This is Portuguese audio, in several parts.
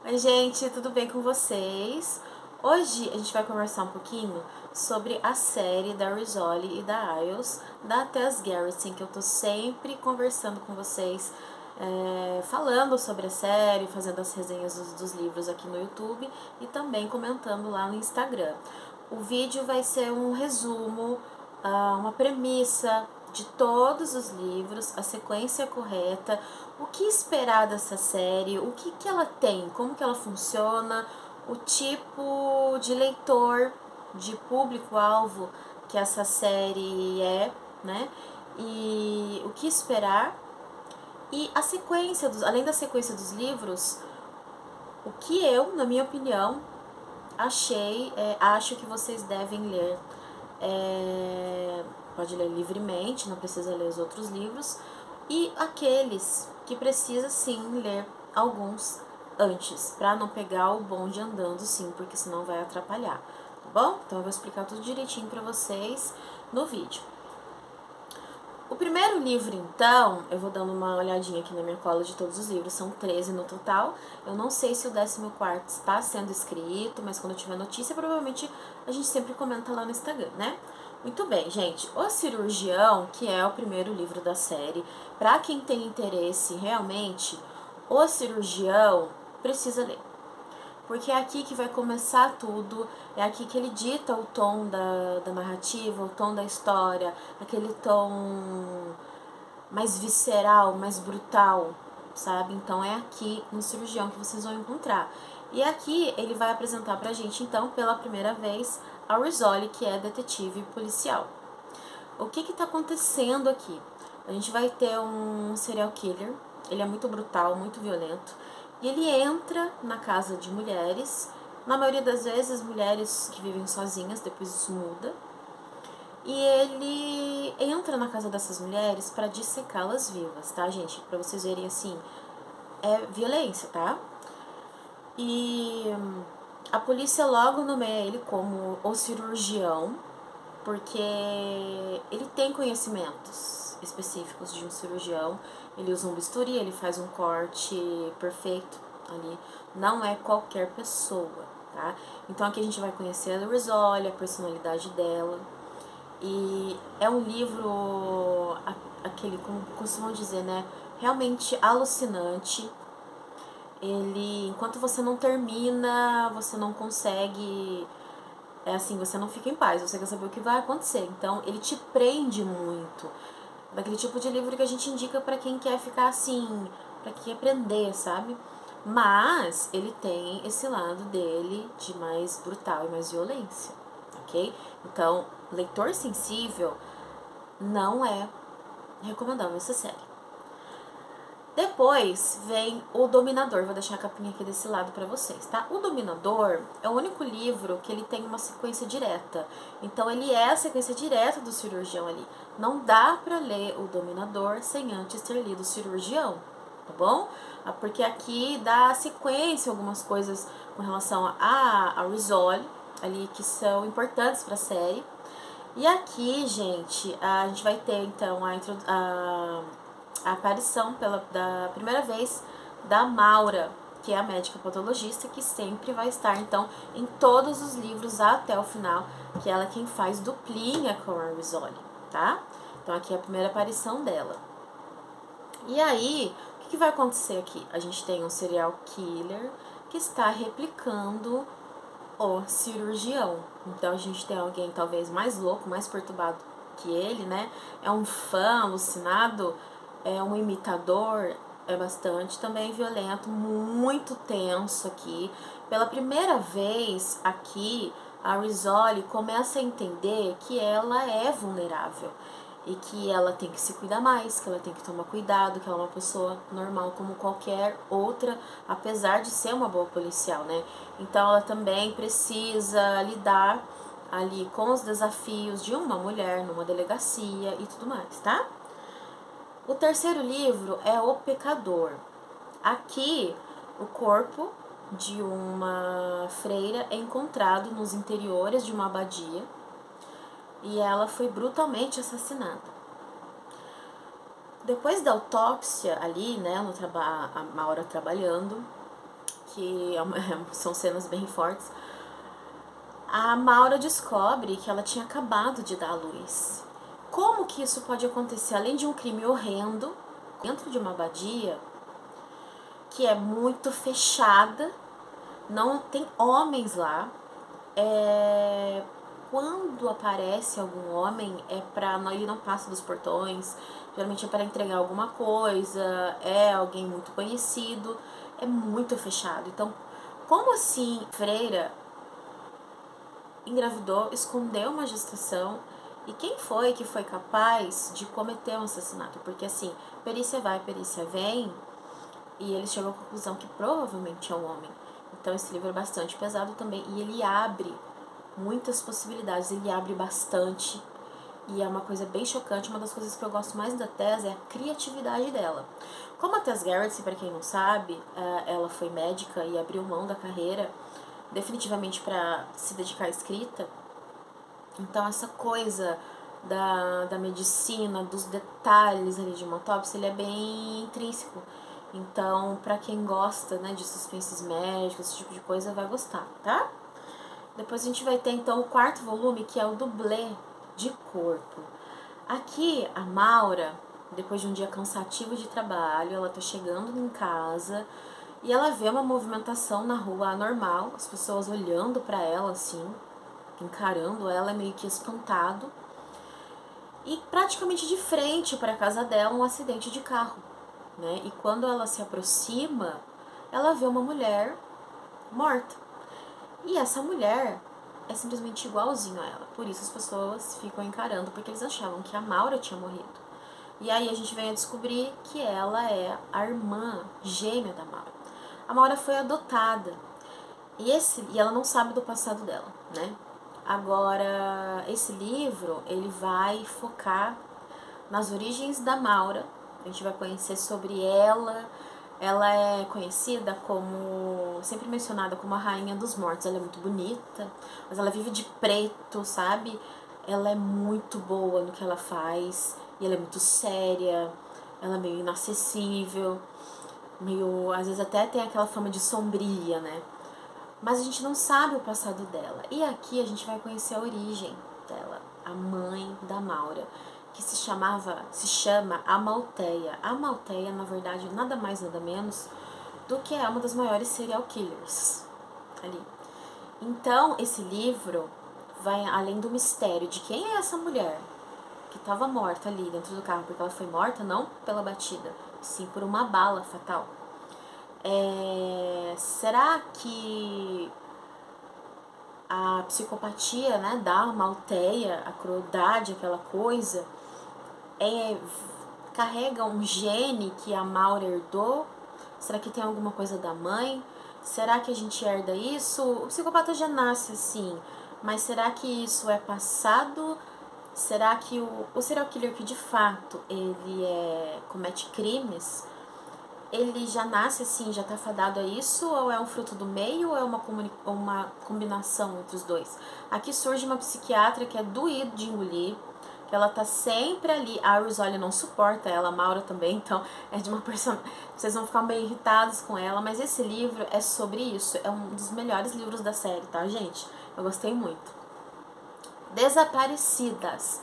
Oi, gente, tudo bem com vocês? Hoje a gente vai conversar um pouquinho sobre a série da Rizzoli e da Isles, da Tess Gerritsen, que eu tô sempre conversando com vocês, falando sobre a série, fazendo as resenhas dos livros aqui no YouTube e também comentando lá no Instagram. O vídeo vai ser um resumo, uma premissa de todos os livros, a sequência correta, o que esperar dessa série, o que ela tem, como que ela funciona, o tipo de leitor, de público-alvo que essa série é, né? E o que esperar. E a sequência, além da sequência dos livros, o que eu, na minha opinião, acho que vocês devem ler. Pode ler livremente, não precisa ler os outros livros. E aqueles que precisa sim ler alguns antes, para não pegar o bonde andando sim, porque senão vai atrapalhar, tá bom? Então eu vou explicar tudo direitinho para vocês no vídeo. O primeiro livro, então, eu vou dando uma olhadinha aqui na minha cola de todos os livros, são 13 no total. Eu não sei se o 14º está sendo escrito, mas quando eu tiver notícia, provavelmente a gente sempre comenta lá no Instagram, né? Muito bem, gente. O Cirurgião, que é o primeiro livro da série, para quem tem interesse realmente, O Cirurgião precisa ler. Porque é aqui que vai começar tudo, é aqui que ele dita o tom da narrativa, o tom da história, aquele tom mais visceral, mais brutal, sabe? Então é aqui no Cirurgião que vocês vão encontrar. E aqui ele vai apresentar pra gente, então, pela primeira vez, a Rizzoli, que é detetive policial. O que tá acontecendo aqui? A gente vai ter um serial killer, ele é muito brutal, muito violento, e ele entra na casa de mulheres, na maioria das vezes mulheres que vivem sozinhas, depois isso muda, e ele entra na casa dessas mulheres para dissecá-las vivas, tá, gente? Pra vocês verem assim, é violência, tá? E a polícia logo nomeia ele como o cirurgião, porque ele tem conhecimentos específicos de um cirurgião. Ele usa um bisturi, ele faz um corte perfeito ali. Não é qualquer pessoa, tá? Então aqui a gente vai conhecer a Rizzoli, a personalidade dela. E é um livro, aquele, como costumam dizer, né? Realmente alucinante. Ele, enquanto você não termina, você não consegue, é assim, você não fica em paz, você quer saber o que vai acontecer. Então, ele te prende muito. Daquele tipo de livro que a gente indica para quem quer ficar assim, para quem quer aprender, sabe? Mas ele tem esse lado dele de mais brutal e mais violência, ok? Então, leitor sensível não é recomendável essa série. Depois vem O Dominador, vou deixar a capinha aqui desse lado para vocês, tá? O Dominador é o único livro que ele tem uma sequência direta. Então ele é a sequência direta do Cirurgião ali. Não dá para ler O Dominador sem antes ter lido O Cirurgião, tá bom? Porque aqui dá sequência algumas coisas com relação a Rizzoli ali que são importantes para a série. E aqui, gente, a gente vai ter então a aparição da primeira vez da Maura, que é a médica patologista, que sempre vai estar então em todos os livros até o final, que ela é quem faz duplinha com a Rizzoli, tá? Então aqui é a primeira aparição dela. E aí, o que vai acontecer aqui? A gente tem um serial killer que está replicando o cirurgião. Então a gente tem alguém talvez mais louco, mais perturbado que ele, né? É um fã alucinado, é um imitador, é bastante também violento, muito tenso aqui. Pela primeira vez aqui, a Rizzoli começa a entender que ela é vulnerável e que ela tem que se cuidar mais, que ela tem que tomar cuidado, que ela é uma pessoa normal como qualquer outra, apesar de ser uma boa policial, né? Então ela também precisa lidar ali com os desafios de uma mulher numa delegacia e tudo mais, tá? O terceiro livro é O Pecador. Aqui, o corpo de uma freira é encontrado nos interiores de uma abadia e ela foi brutalmente assassinada. Depois da autópsia ali, né, a Maura trabalhando, porque são cenas bem fortes. A Maura descobre que ela tinha acabado de dar à luz. Como que isso pode acontecer? Além de um crime horrendo, dentro de uma abadia que é muito fechada, não tem homens lá. Quando aparece algum homem, ele não passa dos portões, geralmente é para entregar alguma coisa, é alguém muito conhecido, é muito fechado. Então, como assim Freira engravidou, escondeu uma gestação, e quem foi que foi capaz de cometer um assassinato? Porque assim, perícia vai, perícia vem, e eles chegam à conclusão que provavelmente é um homem. Então esse livro é bastante pesado também, e ele abre muitas possibilidades, ele abre bastante, e é uma coisa bem chocante. Uma das coisas que eu gosto mais da Tess é a criatividade dela. Como a Tess Gerritsen, para quem não sabe, ela foi médica e abriu mão da carreira definitivamente para se dedicar à escrita. Então essa coisa da medicina, dos detalhes ali de uma autópsia, ele é bem intrínseco. Então, para quem gosta, né, de suspenses médicos, esse tipo de coisa, vai gostar, tá? Depois a gente vai ter então o quarto volume, que é o dublê de corpo. Aqui a Maura, depois de um dia cansativo de trabalho, ela tá chegando em casa e ela vê uma movimentação na rua anormal, as pessoas olhando para ela assim, encarando ela, meio que espantado. E praticamente de frente para a casa dela, um acidente de carro, né? E quando ela se aproxima, ela vê uma mulher morta. E essa mulher é simplesmente igualzinho a ela. Por isso as pessoas ficam encarando, porque eles achavam que a Maura tinha morrido. E aí a gente vem a descobrir que ela é a irmã gêmea da Maura. A Maura foi adotada. E ela não sabe do passado dela, né? Agora, esse livro, ele vai focar nas origens da Maura. A gente vai conhecer sobre ela. Ela é conhecida como, sempre mencionada como a rainha dos mortos. Ela é muito bonita, mas ela vive de preto, sabe? Ela é muito boa no que ela faz, e ela é muito séria, ela é meio inacessível, meio, às vezes até tem aquela fama de sombria, né? Mas a gente não sabe o passado dela. E aqui a gente vai conhecer a origem dela, a mãe da Maura, que se chama Amalteia. A Amalteia, na verdade, nada mais nada menos do que é uma das maiores serial killers ali. Então, esse livro vai além do mistério de quem é essa mulher que estava morta ali dentro do carro, porque ela foi morta não pela batida, sim por uma bala fatal. Será que a psicopatia, né, da Amalteia, a crueldade, aquela coisa, carrega um gene que a Maura herdou? Será que tem alguma coisa da mãe? Será que a gente herda isso? O psicopata já nasce assim, mas será que isso é passado? Será que o serial killer que de fato ele comete crimes, ele já nasce assim, já tá fadado a isso, ou é um fruto do meio, ou é uma combinação entre os dois? Aqui surge uma psiquiatra que é doído de engolir, que ela tá sempre ali. A Iris, olha, não suporta ela, a Maura também, então é de uma personagem. Vocês vão ficar meio irritados com ela, mas esse livro é sobre isso. É um dos melhores livros da série, tá, gente? Eu gostei muito. Desaparecidas.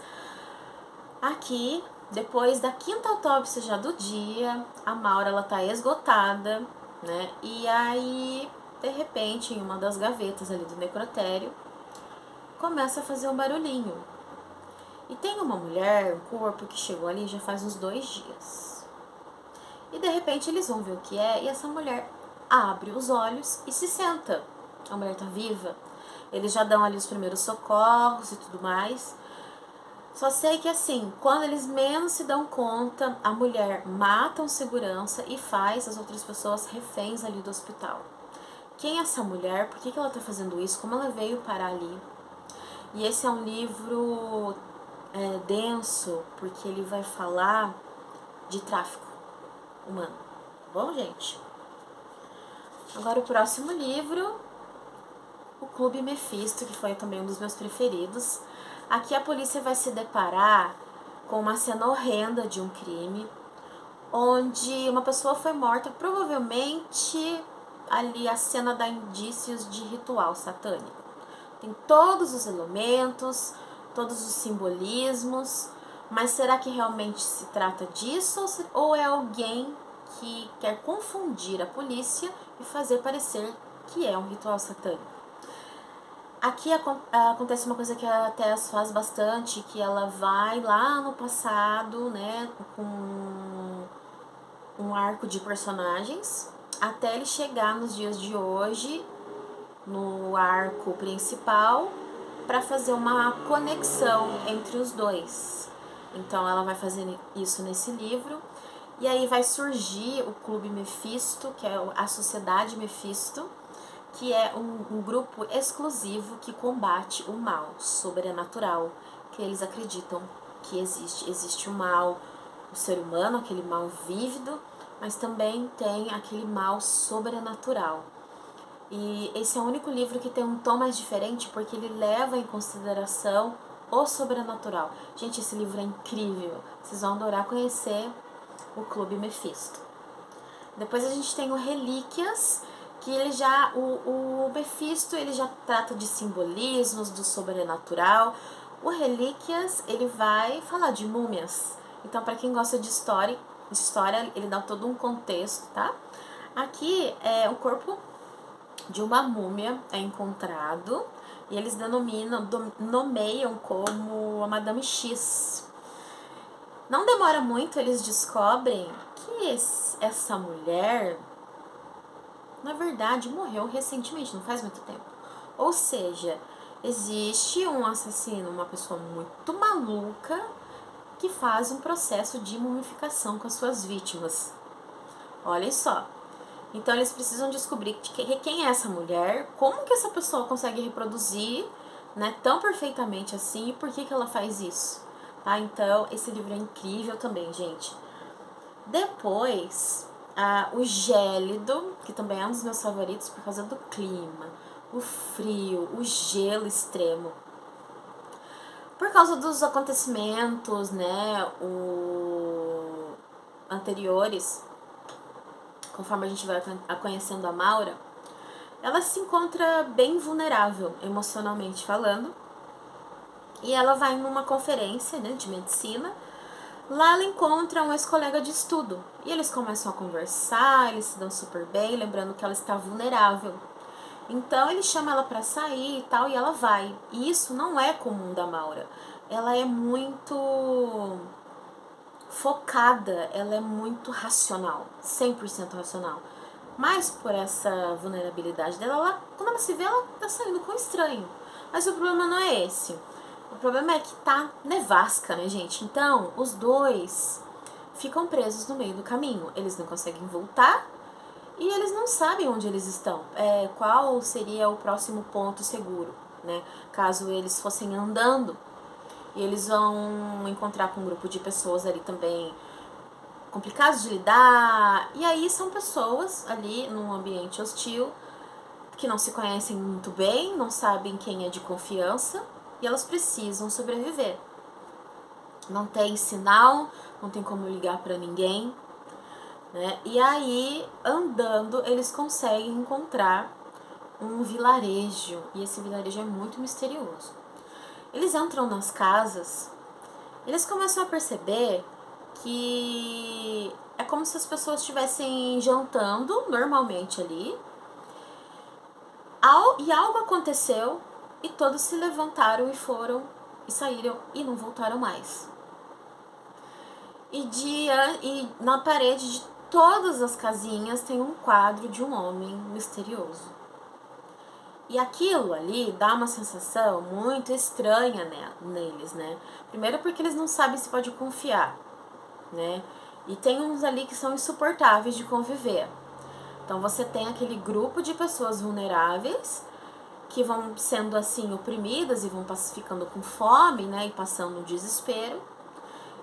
Aqui, depois da quinta autópsia já do dia, a Maura, ela tá esgotada, né? E aí, de repente, em uma das gavetas ali do necrotério, começa a fazer um barulhinho. E tem uma mulher, um corpo que chegou ali já faz uns 2 dias. E de repente eles vão ver o que é, e essa mulher abre os olhos e se senta. A mulher tá viva. Eles já dão ali os primeiros socorros e tudo mais. Só sei que assim, quando eles menos se dão conta, a mulher mata um segurança e faz as outras pessoas reféns ali do hospital. Quem é essa mulher? Por que ela tá fazendo isso? Como ela veio parar ali? E esse é um livro denso, porque ele vai falar de tráfico humano. Bom, gente? Agora o próximo livro, O Clube Mephisto, que foi também um dos meus preferidos. Aqui a polícia vai se deparar com uma cena horrenda de um crime, onde uma pessoa foi morta, provavelmente ali a cena dá indícios de ritual satânico. Tem todos os elementos, todos os simbolismos, mas será que realmente se trata disso ou é alguém que quer confundir a polícia e fazer parecer que é um ritual satânico? Aqui acontece uma coisa que a Tess faz bastante, que ela vai lá no passado, né, com um arco de personagens, até ele chegar nos dias de hoje, no arco principal, para fazer uma conexão entre os dois. Então ela vai fazer isso nesse livro, e aí vai surgir o Clube Mephisto, que é a Sociedade Mephisto, que é um grupo exclusivo que combate o mal sobrenatural, que eles acreditam que existe. Existe o mal, o ser humano, aquele mal vívido, mas também tem aquele mal sobrenatural. E esse é o único livro que tem um tom mais diferente, porque ele leva em consideração o sobrenatural. Gente, esse livro é incrível. Vocês vão adorar conhecer o Clube Mephisto. Depois a gente tem o Relíquias, que ele já, o Mephisto, ele já trata de simbolismos, do sobrenatural. O Relíquias, ele vai falar de múmias. Então, para quem gosta de história, ele dá todo um contexto, tá? Aqui é o corpo de uma múmia é encontrado e eles nomeiam como a Madame X. Não demora muito, eles descobrem que essa mulher, na verdade, morreu recentemente, não faz muito tempo. Ou seja, existe um assassino, uma pessoa muito maluca, que faz um processo de mumificação com as suas vítimas. Olha só. Então eles precisam descobrir quem é essa mulher, como que essa pessoa consegue reproduzir, né, tão perfeitamente assim, e por que ela faz isso. Tá? Então esse livro é incrível também, gente. Depois, o Gélido, que também é um dos meus favoritos por causa do clima, o frio, o gelo extremo. Por causa dos acontecimentos, né, anteriores, conforme a gente vai conhecendo a Maura, ela se encontra bem vulnerável, emocionalmente falando, e ela vai numa conferência, né, de medicina. Lá ela encontra um ex-colega de estudo, e eles começam a conversar, eles se dão super bem, lembrando que ela está vulnerável. Então ele chama ela para sair e tal, e ela vai. E isso não é comum da Maura. Ela é muito focada, ela é muito racional, 100% racional. Mas por essa vulnerabilidade dela, quando ela se vê, ela tá saindo com um estranho. Mas o problema não é esse. O problema é que tá nevasca, né, gente? Então, os dois ficam presos no meio do caminho. Eles não conseguem voltar e eles não sabem onde eles estão. Qual seria o próximo ponto seguro, né? Caso eles fossem andando. E eles vão encontrar com um grupo de pessoas ali também complicados de lidar. E aí são pessoas ali num ambiente hostil que não se conhecem muito bem, não sabem quem é de confiança e elas precisam sobreviver. Não tem sinal, não tem como ligar para ninguém, né? E aí, andando, eles conseguem encontrar um vilarejo, e esse vilarejo é muito misterioso. Eles entram nas casas, eles começam a perceber que é como se as pessoas estivessem jantando normalmente ali, e algo aconteceu e todos se levantaram e foram e saíram e não voltaram mais. E na parede de todas as casinhas tem um quadro de um homem misterioso. E aquilo ali dá uma sensação muito estranha neles, né? Primeiro porque eles não sabem se pode confiar, né? E tem uns ali que são insuportáveis de conviver. Então você tem aquele grupo de pessoas vulneráveis que vão sendo assim oprimidas e vão ficando com fome, né? E passando um desespero.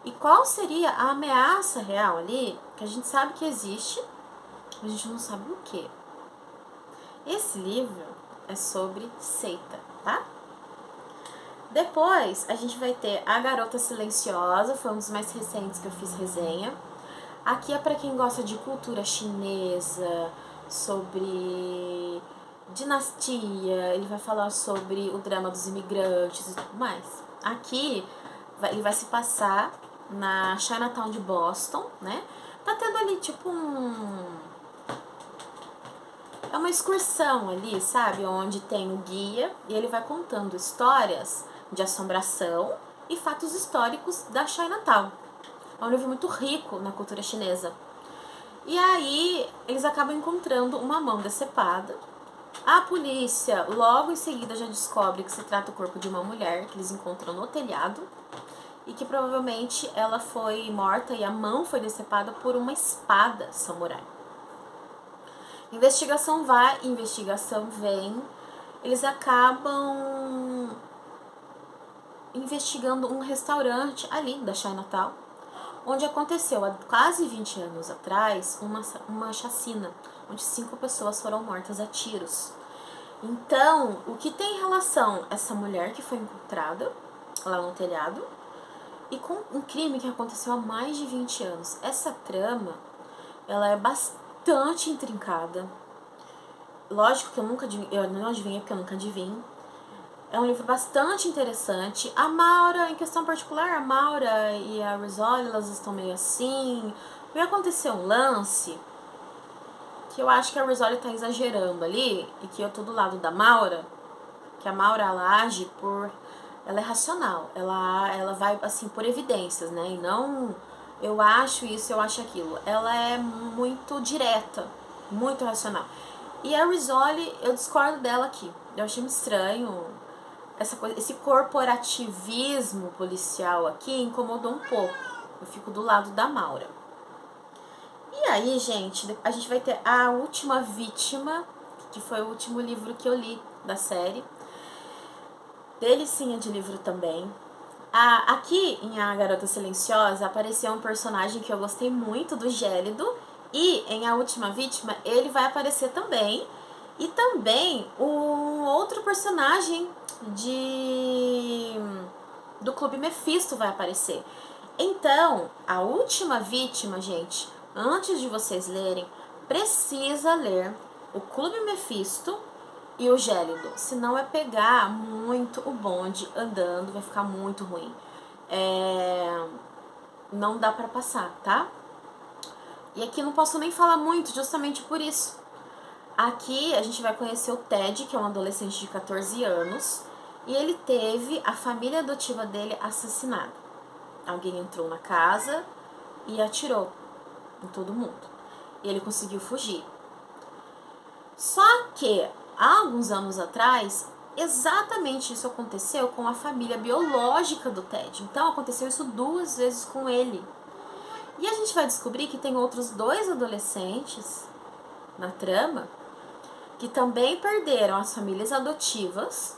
E qual seria a ameaça real ali? Que a gente sabe que existe, a gente não sabe o que. Esse livro é sobre seita, tá? Depois a gente vai ter A Garota Silenciosa, foi um dos mais recentes que eu fiz resenha. Aqui é para quem gosta de cultura chinesa, sobre dinastia, ele vai falar sobre o drama dos imigrantes e tudo mais. Aqui ele vai se passar na Chinatown de Boston, né? Tá tendo ali tipo é uma excursão ali, sabe? Onde tem o guia e ele vai contando histórias de assombração e fatos históricos da Chinatown. É um livro muito rico na cultura chinesa. E aí eles acabam encontrando uma mão decepada. A polícia logo em seguida já descobre que se trata do corpo de uma mulher que eles encontram no telhado e que provavelmente ela foi morta e a mão foi decepada por uma espada samurai. Investigação vai, investigação vem. Eles acabam investigando um restaurante ali da Chinatown, onde aconteceu há quase 20 anos atrás uma chacina, onde 5 pessoas foram mortas a tiros. Então, o que tem em relação a essa mulher que foi encontrada lá no telhado e com um crime que aconteceu há mais de 20 anos. Essa trama, ela é bastante intrincada. Lógico que eu não adivinhei porque eu nunca adivinho. É um livro bastante interessante. A Maura, em questão particular, a Maura e a Rizzoli, elas estão meio assim. Vai acontecer um lance que eu acho que a Rizzoli tá exagerando ali e que eu tô do lado da Maura, que a Maura, ela age por... Ela é racional, ela vai, assim, por evidências, né? E não, eu acho isso, eu acho aquilo. Ela é muito direta, muito racional. E a Rizzoli, eu discordo dela aqui. Eu achei estranho. Essa coisa, esse corporativismo policial aqui incomodou um pouco. Eu fico do lado da Maura. E aí, gente, a gente vai ter A Última Vítima, que foi o último livro que eu li da série. Delicinha de livro também. Aqui em A Garota Silenciosa apareceu um personagem que eu gostei muito, do Gélido. E em A Última Vítima ele vai aparecer também. E também um outro personagem do Clube Mephisto vai aparecer. Então, A Última Vítima, gente, antes de vocês lerem, precisa ler o Clube Mephisto e o Gélido. Senão é pegar muito o bonde andando, vai ficar muito ruim. Não dá pra passar, tá? E aqui não posso nem falar muito, justamente por isso. Aqui a gente vai conhecer o Ted, que é um adolescente de 14 anos, e ele teve a família adotiva dele assassinada. Alguém entrou na casa e atirou em todo mundo. E ele conseguiu fugir. Só que, há alguns anos atrás, exatamente isso aconteceu com a família biológica do Ted. Então, aconteceu isso 2 vezes com ele. E a gente vai descobrir que tem outros 2 adolescentes na trama que também perderam as famílias adotivas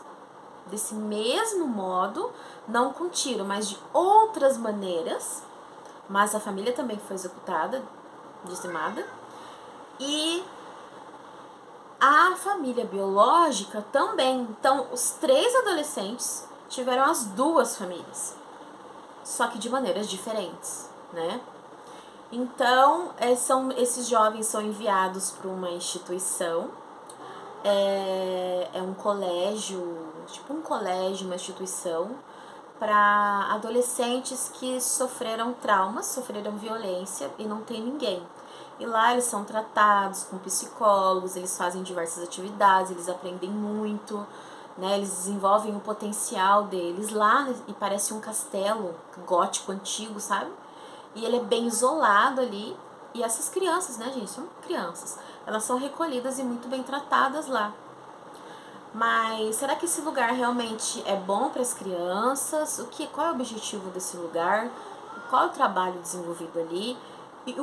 desse mesmo modo, não com tiro, mas de outras maneiras. Mas a família também foi executada, dizimada. E a família biológica também. Então, os 3 adolescentes tiveram as 2 famílias, só que de maneiras diferentes, né? Então, esses jovens são enviados para uma instituição, é um colégio, tipo um colégio, uma instituição, para adolescentes que sofreram traumas, sofreram violência e não tem ninguém. E lá eles são tratados com psicólogos, eles fazem diversas atividades, eles aprendem muito, né? Eles desenvolvem o potencial deles lá, e parece um castelo gótico antigo, sabe? E ele é bem isolado ali. E essas crianças, né, gente, são crianças, elas são recolhidas e muito bem tratadas lá. Mas será que esse lugar realmente é bom para as crianças? Qual é o objetivo desse lugar? Qual é o trabalho desenvolvido ali? E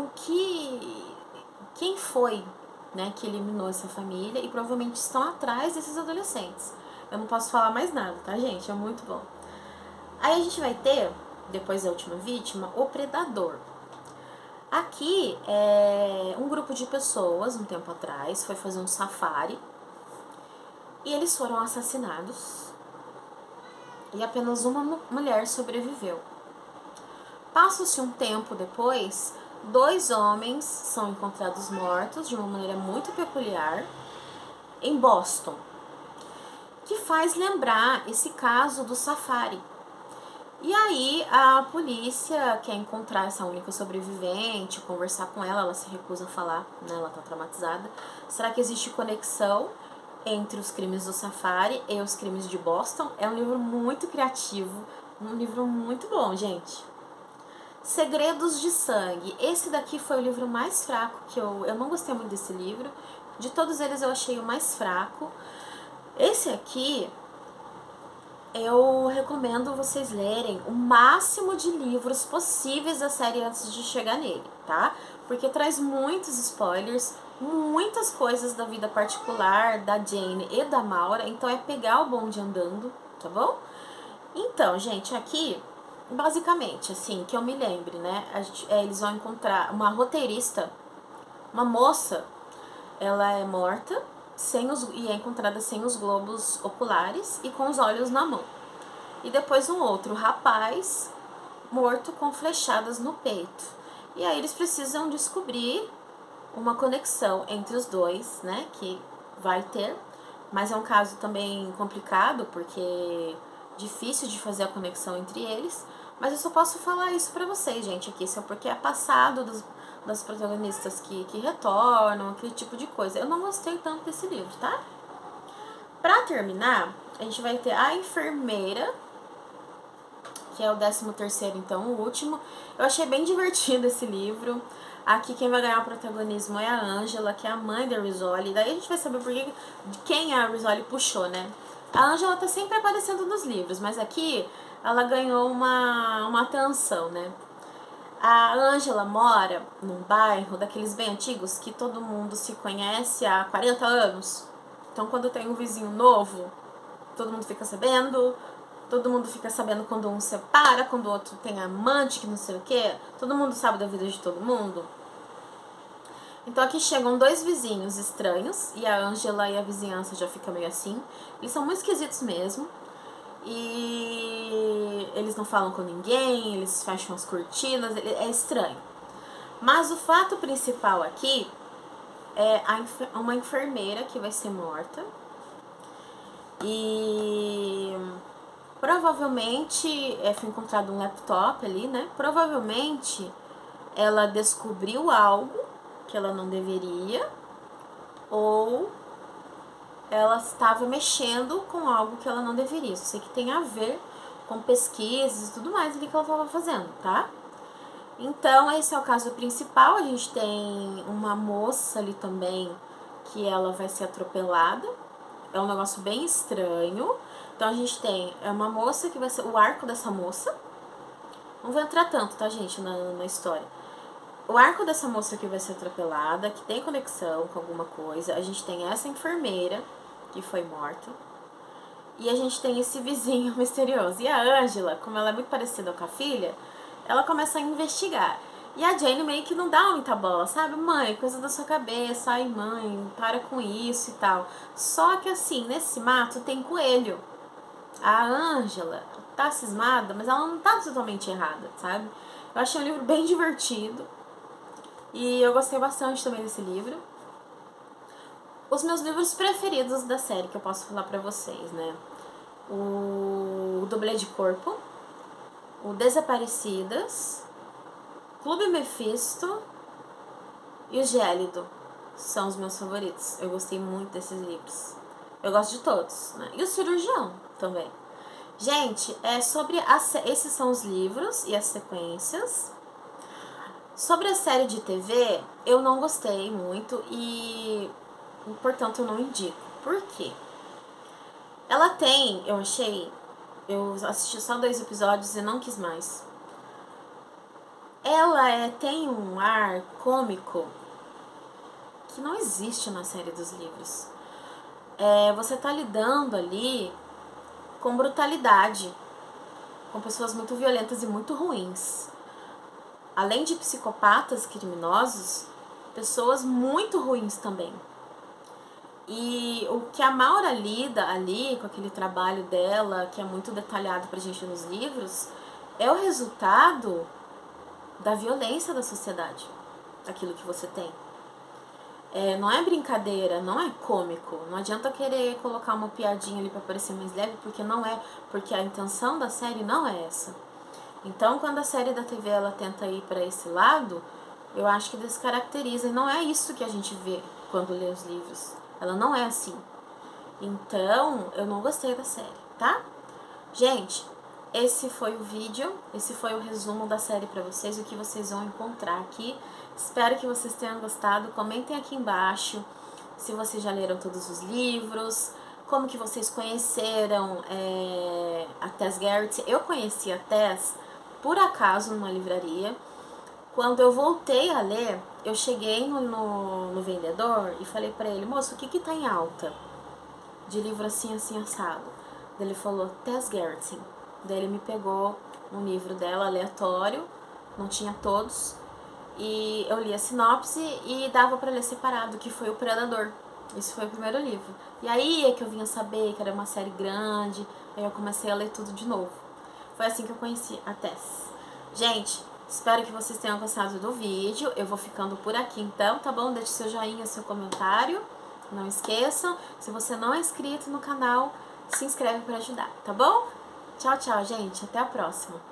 quem foi, né, que eliminou essa família e provavelmente estão atrás desses adolescentes? Eu não posso falar mais nada, tá, gente? É muito bom. Aí a gente vai ter, depois da Última Vítima, o Predador. Aqui, um grupo de pessoas, um tempo atrás, foi fazer um safari e eles foram assassinados e apenas uma mulher sobreviveu. Passa-se um tempo depois, 2 homens são encontrados mortos de uma maneira muito peculiar em Boston, que faz lembrar esse caso do safari. E aí a polícia quer encontrar essa única sobrevivente, conversar com ela, ela se recusa a falar, né? Ela tá traumatizada. Será que existe conexão entre os crimes do safari e os crimes de Boston? É um livro muito criativo, um livro muito bom, gente. Segredos de Sangue. Esse daqui foi o livro mais fraco que eu não gostei muito desse livro. De todos eles eu achei o mais fraco. Esse aqui eu recomendo vocês lerem o máximo de livros possíveis da série antes de chegar nele, tá? Porque traz muitos spoilers, muitas coisas da vida particular da Jane e da Maura, então é pegar o bonde andando, tá bom? Então, gente, aqui, basicamente, assim, que eu me lembre, né? Eles vão encontrar uma roteirista, uma moça, ela é morta e é encontrada sem os globos oculares e com os olhos na mão. E depois um outro rapaz morto com flechadas no peito. E aí eles precisam descobrir uma conexão entre os dois, né? Que vai ter, mas é um caso também complicado porque difícil de fazer a conexão entre eles. Mas eu só posso falar isso pra vocês, gente, aqui. Isso é porque é passado das protagonistas que retornam, aquele tipo de coisa. Eu não gostei tanto desse livro, tá? Pra terminar, a gente vai ter A Enfermeira, que é o 13º, então, o último. Eu achei bem divertido esse livro. Aqui quem vai ganhar o protagonismo é a Angela, que é a mãe da Rizzoli. Daí a gente vai saber de quem a Rizzoli puxou, né? A Angela tá sempre aparecendo nos livros, mas aqui ela ganhou uma atenção, né? A Angela mora num bairro daqueles bem antigos que todo mundo se conhece há 40 anos. Então quando tem um vizinho novo, todo mundo fica sabendo. Todo mundo fica sabendo quando um separa, quando o outro tem amante, que não sei o que. Todo mundo sabe da vida de todo mundo. Então aqui chegam 2 vizinhos estranhos, e a Angela e a vizinhança já fica meio assim. Eles são muito esquisitos mesmo. E eles não falam com ninguém, eles fecham as cortinas, é estranho. Mas o fato principal aqui é uma enfermeira que vai ser morta. E provavelmente foi encontrado um laptop ali, né? Provavelmente ela descobriu algo que ela não deveria, ou ela estava mexendo com algo que ela não deveria. Isso sei que tem a ver com pesquisas e tudo mais ali que ela estava fazendo, tá? Então, esse é o caso principal. A gente tem uma moça ali também que ela vai ser atropelada. É um negócio bem estranho. Então, a gente tem uma moça que vai ser o arco dessa moça. Não vou entrar tanto, tá, gente, na história. O arco dessa moça que vai ser atropelada, que tem conexão com alguma coisa. A gente tem essa enfermeira que foi morta. E a gente tem esse vizinho misterioso. E a Angela, como ela é muito parecida com a filha, ela começa a investigar. E a Jane meio que não dá muita bola, sabe? Mãe, coisa da sua cabeça, ai mãe, para com isso e tal. Só que assim, nesse mato tem coelho. A Angela tá cismada, mas ela não tá totalmente errada, sabe? Eu achei um livro bem divertido. E eu gostei bastante também desse livro. Os meus livros preferidos da série que eu posso falar pra vocês, né? O Dublê de Corpo, o Desaparecidas, Clube Mephisto e o Gélido são os meus favoritos. Eu gostei muito desses livros. Eu gosto de todos, né? E o Cirurgião também. Gente, esses são os livros e as sequências. Sobre a série de TV, eu não gostei muito e, portanto, eu não indico. Por quê? Ela tem, eu assisti só 2 episódios e não quis mais. Ela tem um ar cômico que não existe na série dos livros. Você tá lidando ali com brutalidade, com pessoas muito violentas e muito ruins. Além de psicopatas criminosos, pessoas muito ruins também. E o que a Maura lida ali, com aquele trabalho dela, que é muito detalhado pra gente nos livros, é o resultado da violência da sociedade, aquilo que você tem. Não é brincadeira, não é cômico. Não adianta querer colocar uma piadinha ali pra parecer mais leve, porque não é, porque a intenção da série não é essa. Então, quando a série da TV ela tenta ir para esse lado, eu acho que descaracteriza, e não é isso que a gente vê quando lê os livros. Ela não é assim. Então, eu não gostei da série, tá? Gente, esse foi o vídeo, esse foi o resumo da série pra vocês, o que vocês vão encontrar aqui. Espero que vocês tenham gostado. Comentem aqui embaixo se vocês já leram todos os livros, como que vocês conheceram a Tess Gerrit. Eu conheci a Tess por acaso numa livraria. Quando eu voltei a ler, eu cheguei no vendedor e falei pra ele: moço, o que tá em alta de livro assim, assim, assado? Daí ele falou: Tess Gerrit. Daí ele me pegou um livro dela aleatório, não tinha todos, e eu li a sinopse e dava pra ler separado, que foi O Predador. Esse foi o primeiro livro. E aí é que eu vinha saber que era uma série grande, aí eu comecei a ler tudo de novo. Foi assim que eu conheci a Tess. Gente, espero que vocês tenham gostado do vídeo. Eu vou ficando por aqui então, tá bom? Deixe seu joinha, seu comentário. Não esqueçam. Se você não é inscrito no canal, se inscreve para ajudar, tá bom? Tchau, tchau, gente. Até a próxima.